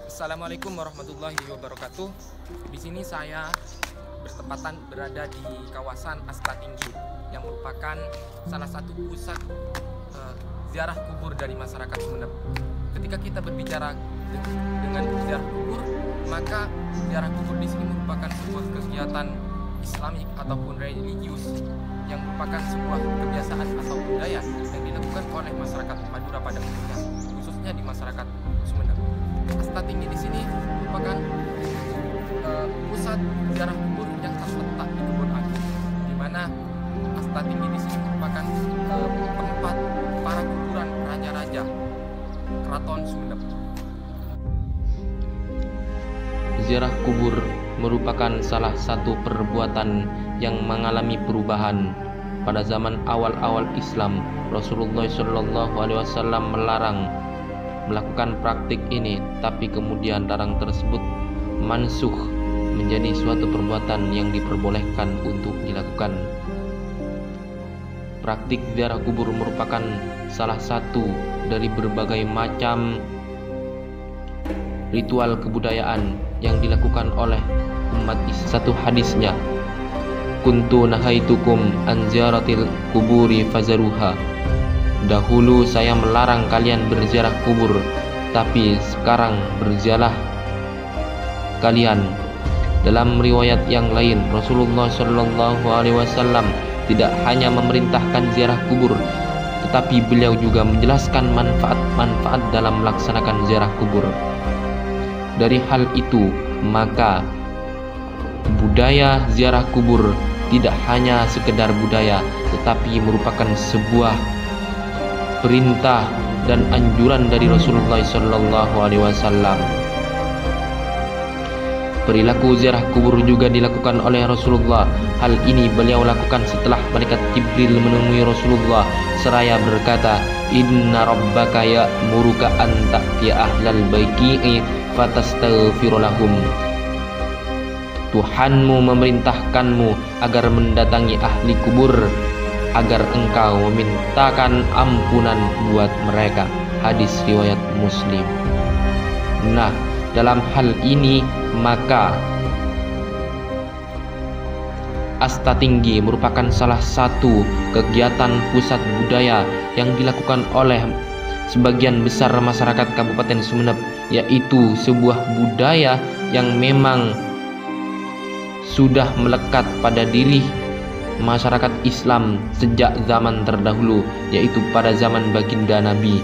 Assalamualaikum warahmatullahi wabarakatuh. Di sini saya bertepatan berada di kawasan Asta Tinggi yang merupakan salah satu pusat ziarah kubur dari masyarakat Sumeneb. Ketika kita berbicara dengan ziarah kubur, maka ziarah kubur di sini merupakan sebuah kegiatan Islamik ataupun religius yang merupakan sebuah kebiasaan atau budaya yang dilakukan oleh masyarakat Madura pada umumnya, khususnya di masyarakat Sumeneb. Asta Tinggi di sini merupakan pusat ziarah kubur yang terletak di Kebun Agung, di mana Asta Tinggi di sini merupakan tempat para kuburan raja-raja Keraton Sumeneb. Ziarah kubur merupakan salah satu perbuatan yang mengalami perubahan. Pada zaman awal-awal Islam, Rasulullah SAW melarang melakukan praktik ini, tapi kemudian larang tersebut mansuh menjadi suatu perbuatan yang diperbolehkan untuk dilakukan. Praktik ziarah kubur merupakan salah satu dari berbagai macam ritual kebudayaan yang dilakukan oleh umat Islam. Satu hadisnya, kuntu nahaitukum an ziyaratil kuburi fazaruha. Dahulu saya melarang kalian berziarah kubur, tapi sekarang berziarah kalian. Dalam riwayat yang lain, Rasulullah SAW tidak hanya memerintahkan ziarah kubur, tetapi beliau juga menjelaskan manfaat-manfaat dalam melaksanakan ziarah kubur. Dari hal itu, maka budaya ziarah kubur tidak hanya sekedar budaya, tetapi merupakan sebuah perintah dan anjuran dari Rasulullah SAW. Perilaku ziarah kubur juga dilakukan oleh Rasulullah. Hal ini beliau lakukan setelah malaikat Jibril menemui Rasulullah seraya berkata, Inna rabbaka ya'muruka an ta'tiya ahlal baiqi'i fatastaghfir lahum. Tuhanmu memerintahkanmu agar mendatangi ahli kubur, agar engkau memintakan ampunan buat mereka. Hadis riwayat Muslim. Nah, dalam hal ini maka Asta Tinggi merupakan salah satu kegiatan pusat budaya yang dilakukan oleh sebagian besar masyarakat Kabupaten Sumeneb, yaitu sebuah budaya yang memang sudah melekat pada diri masyarakat Islam sejak zaman terdahulu, yaitu pada zaman baginda Nabi.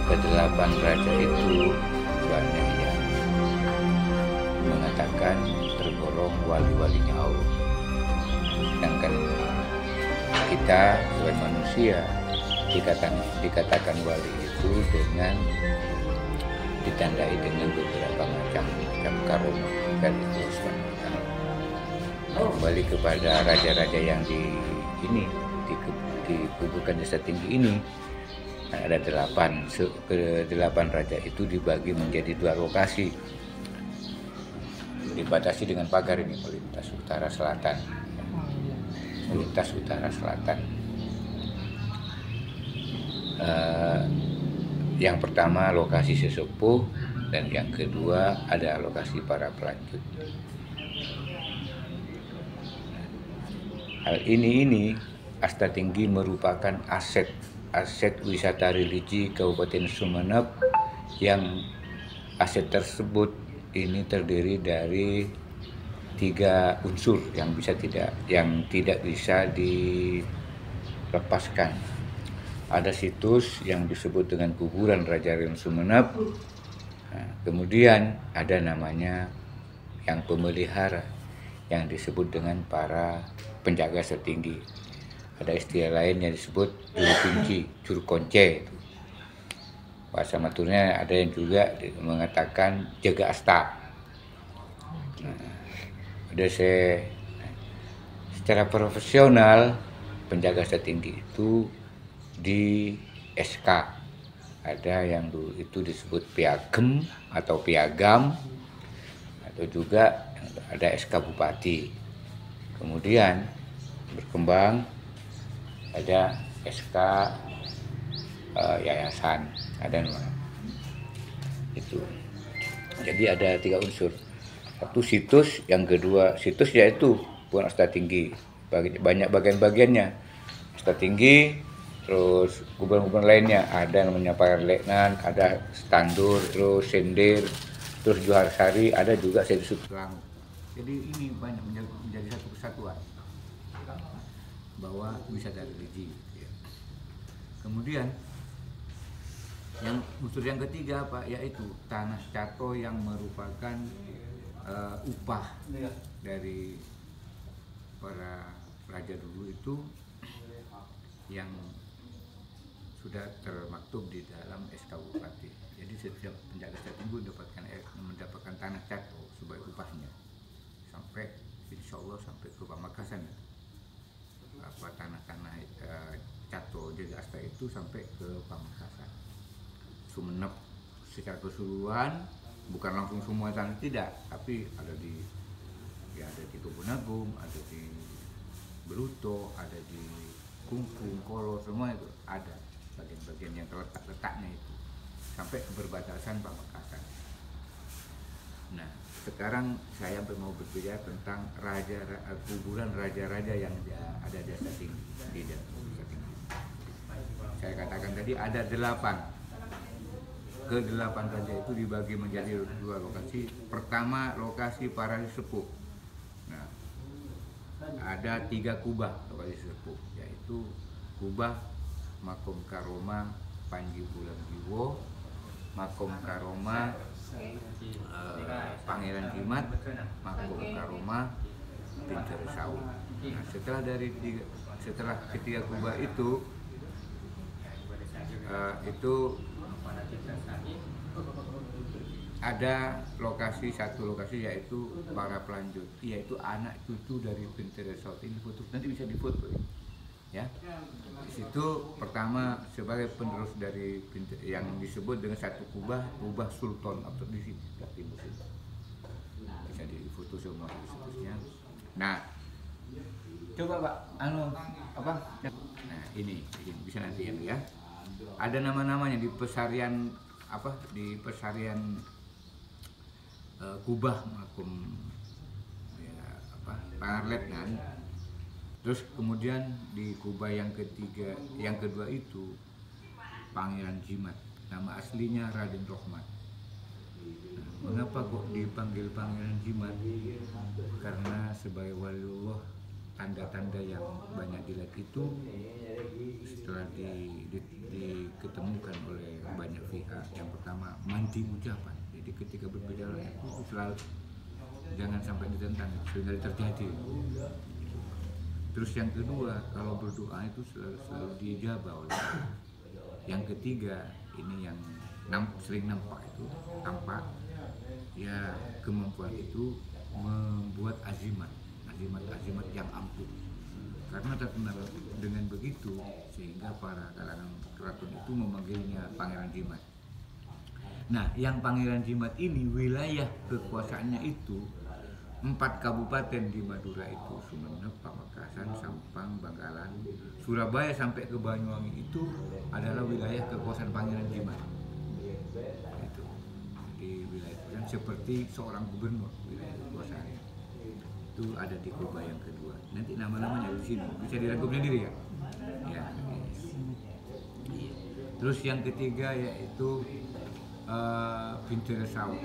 Kedelapan raja itu banyak yang mengatakan tergolong wali-walinya Allah. Sedangkan kita sebagai manusia dikatakan wali itu dengan ditandai dengan beberapa macam karomah dari Allah SWT. Kembali kepada raja-raja yang dikuburkan di Asta Tinggi ini, ada 8. Ke-8 raja itu dibagi menjadi 2 lokasi, dibatasi dengan pagar ini, melintas utara selatan. Yang pertama lokasi sesepuh, dan yang kedua ada lokasi para pelanjut. Hal ini Asta Tinggi merupakan aset wisata religi Kabupaten Sumeneb yang aset tersebut ini terdiri dari 3 unsur yang tidak bisa dilepaskan. Ada situs yang disebut dengan kuburan Raja Rian Sumeneb. Nah, kemudian ada namanya yang pemelihara yang disebut dengan para penjaga setinggi. Ada istilah lain yang disebut juru kunci, juru konce. Bahasa Maturnya ada yang juga mengatakan jaga asta. Nah, secara profesional penjaga setinggi itu di SK. Ada yang dulu itu disebut piagem atau piagam, atau juga ada SK Bupati. Kemudian berkembang ada SK yayasan, ada itu. Jadi ada 3 unsur. Satu situs, yang kedua situs yaitu bukan asta tinggi, banyak bagian-bagiannya. Asta tinggi, terus kuburan-kuburan lainnya ada namanya Para Letnan, ada Standur, terus Sendir, terus Johar Sari, ada juga Sedisut Lang. Jadi ini banyak menjadi satu kesatuan bahwa wisata religi. Kemudian yang unsur yang ketiga Pak, yaitu tanah cato yang merupakan upah dari para raja dulu itu, yang sudah termaktub di dalam SK Bupati. Jadi setiap penjaga setinggi mendapatkan tanah cato sebagai upahnya sampai insya Allah sampai ke Pamekasan. Tanah-tanah cato jaga asta itu sampai ke Pamekasan. Sumeneb secara keseluruhan, bukan langsung semua tanah, tidak, tapi ada di Kebun Agung, ada di Beluto, ada di Kungkung, Kolo, semua itu ada bagian-bagian yang terletak-letaknya itu sampai ke perbatasan Pamekasan. Nah, sekarang saya mau berbicara tentang kuburan raja-raja yang ada di Asta Tinggi. Saya katakan tadi ada 8. Ke-8 raja itu dibagi menjadi 2 lokasi. Pertama, lokasi para sesepuh. Nah, ada 3 kubah lokasi sesepuh, yaitu kubah Makom Karoma Panji Bulan Jiwo, Makom Karoma Pangeran Jimat, Makom Karoma Pincer Saung. Nah, setelah ketiga kubah itu ada satu lokasi yaitu para pelanjut, yaitu anak cucu dari Pincer Saung. Ini foto, nanti bisa difoto ya. Di situ pertama sebagai penerus dari yang disebut dengan satu kubah Sultan atau di sini bisa difoto semua situsnya. Nah, coba Pak, Nah, ini bisa nanti ya. Ada nama-namanya di pesarian kubah Makom Pangarletnan. Terus kemudian di kubah yang kedua itu Pangeran Jimat, nama aslinya Raden Rohmat. Nah, mengapa kok dipanggil Pangeran Jimat? Karena sebagai waliullah, tanda-tanda yang banyak dilihat itu setelah diketemukan oleh banyak pihak. Yang pertama, mandi ucapan. Jadi ketika berbicara itu selalu jangan sampai ditentang, sehingga terjadi. Terus yang kedua, kalau berdoa itu selalu diijabah oleh Allah. Yang ketiga, ini yang sering nampak ya, kemampuan itu membuat azimat yang ampuh. Karena terkenal dengan begitu, sehingga para kalangan keraton itu memanggilnya Pangeran Jimat. Nah, yang Pangeran Jimat ini wilayah kekuasaannya itu 4 kabupaten di Madura itu, Sumeneb, Pamekasan, Sampang, Bangkalan, Surabaya sampai ke Banyuwangi itu adalah wilayah kekuasaan Pangeran Jimat. Itu di wilayah itu, seperti seorang gubernur wilayah kekuasaannya. Itu ada di kubah yang kedua. Nanti nama-namanya di sini bisa dirangkum sendiri ya. Ya. Terus yang ketiga yaitu Bintara Saud.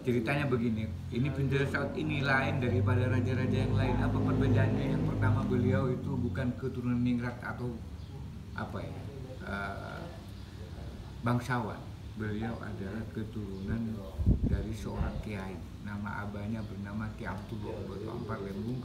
Ceritanya begini, ini Bintara Saud ini lain daripada raja-raja yang lain. Apa perbedaannya? Yang pertama, beliau itu bukan keturunan ningrat atau apa ya, bangsawan. Beliau adalah keturunan dari seorang kiai. Nama abahnya bernama Ki Abdullah Batu Ampar Lembung.